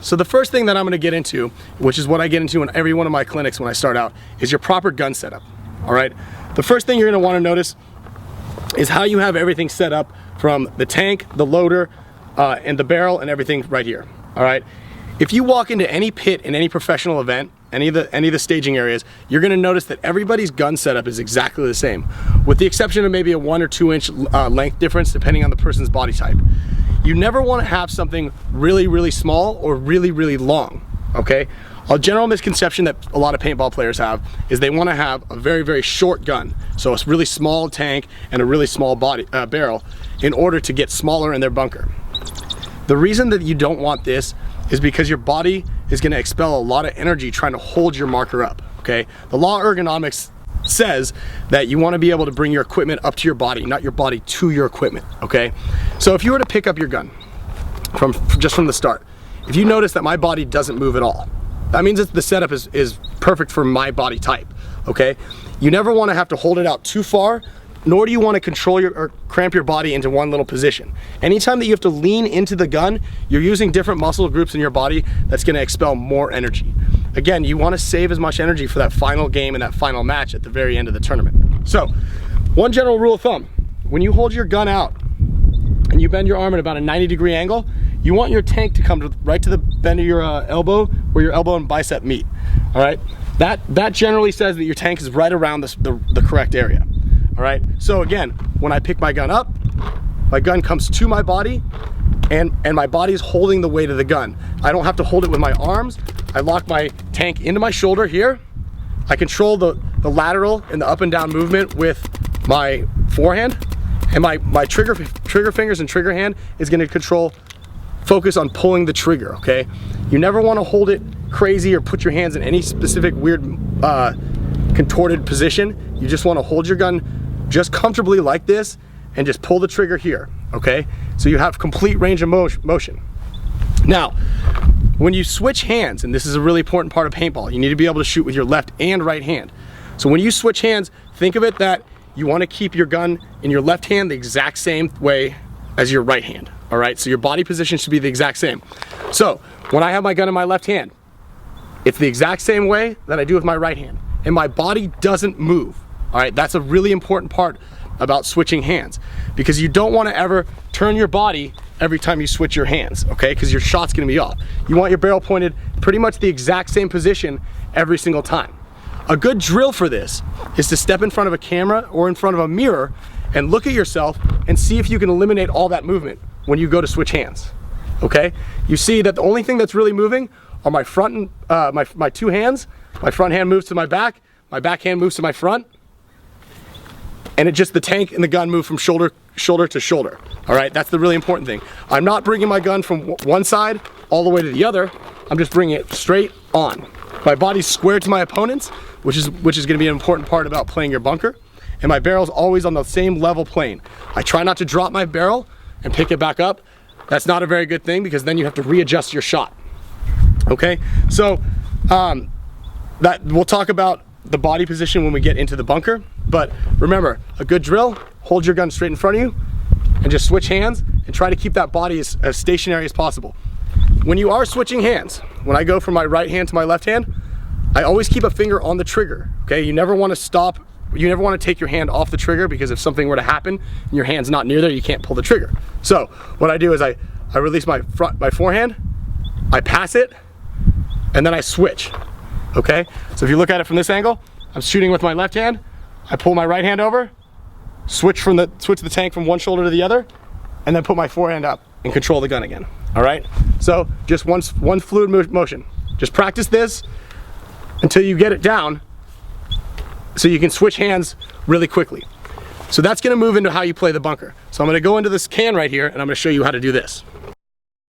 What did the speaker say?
So the first thing that I'm going to get into, which is what I get into in every one of my clinics when I start out, is your proper gun setup. All right. The first thing you're going to want to notice is how you have everything set up, from the tank, the loader, and the barrel, and everything right here. All right. If you walk into any pit in any professional event, any of the staging areas, you're going to notice that everybody's gun setup is exactly the same, with the exception of maybe a 1 or 2 inch length difference depending on the person's body type. You never want to have something really, really small or really, really long. Okay. A general misconception that a lot of paintball players have is they want to have a very, very short gun, so a really small tank and a really small body barrel, in order to get smaller in their bunker. The reason that you don't want this is because your body is going to expel a lot of energy trying to hold your marker up. Okay, the law of ergonomics says that you want to be able to bring your equipment up to your body, not your body to your equipment. Okay, so if you were to pick up your gun just from the start, if you notice that my body doesn't move at all, that means that the setup is perfect for my body type. Okay, you never want to have to hold it out too far, nor do you want to control or cramp your body into one little position. Anytime that you have to lean into the gun, you're using different muscle groups in your body that's going to expel more energy. Again, you want to save as much energy for that final game and that final match at the very end of the tournament. So, one general rule of thumb, when you hold your gun out and you bend your arm at about a 90-degree angle, you want your tank to come right to the bend of your elbow, where your elbow and bicep meet. All right, that generally says that your tank is right around the correct area. All right, so again, when I pick my gun up, my gun comes to my body, and my body is holding the weight of the gun. I don't have to hold it with my arms. I lock my tank into my shoulder here. I control the lateral and the up and down movement with my forehand, and my trigger fingers and trigger hand is going to focus on pulling the trigger. Okay, you never want to hold it crazy or put your hands in any specific weird contorted position. You just want to hold your gun just comfortably like this and just pull the trigger here. Okay, so you have complete range of motion. Now, when you switch hands, and this is a really important part of paintball, you need to be able to shoot with your left and right hand. So when you switch hands, think of it that you want to keep your gun in your left hand the exact same way as your right hand. All right, so your body position should be the exact same. So when I have my gun in my left hand, it's the exact same way that I do with my right hand, and my body doesn't move. All right, that's a really important part about switching hands, because you don't want to ever turn your body every time you switch your hands, okay, because your shot's going to be off. You want your barrel pointed pretty much the exact same position every single time. A good drill for this is to step in front of a camera or in front of a mirror and look at yourself and see if you can eliminate all that movement when you go to switch hands. Okay, you see that the only thing that's really moving are my front and my two hands. My front hand moves to my back hand moves to my front, and the tank and the gun move from shoulder to shoulder. All right, that's the really important thing. I'm not bringing my gun from one side all the way to the other. I'm just bringing it straight on. My body's square to my opponents, which is going to be an important part about playing your bunker. And my barrel's always on the same level plane. I try not to drop my barrel and pick it back up. That's not a very good thing, because then you have to readjust your shot. Okay, so that we'll talk about the body position when we get into the bunker. But remember, a good drill: hold your gun straight in front of you and just switch hands and try to keep that body as stationary as possible. When you are switching hands, when I go from my right hand to my left hand, I always keep a finger on the trigger. Okay, you never want to stop. You never want to take your hand off the trigger, because if something were to happen and your hand's not near there, you can't pull the trigger. So what I do is I release my forehand, I pass it, and then I switch. Okay, so if you look at it from this angle, I'm shooting with my left hand, I pull my right hand over, switch the tank from one shoulder to the other, and then put my forehand up and control the gun again. All right, so just one fluid motion. Just practice this until you get it down, so you can switch hands really quickly. So that's going to move into how you play the bunker. So I'm going to go into this can right here, and I'm going to show you how to do this.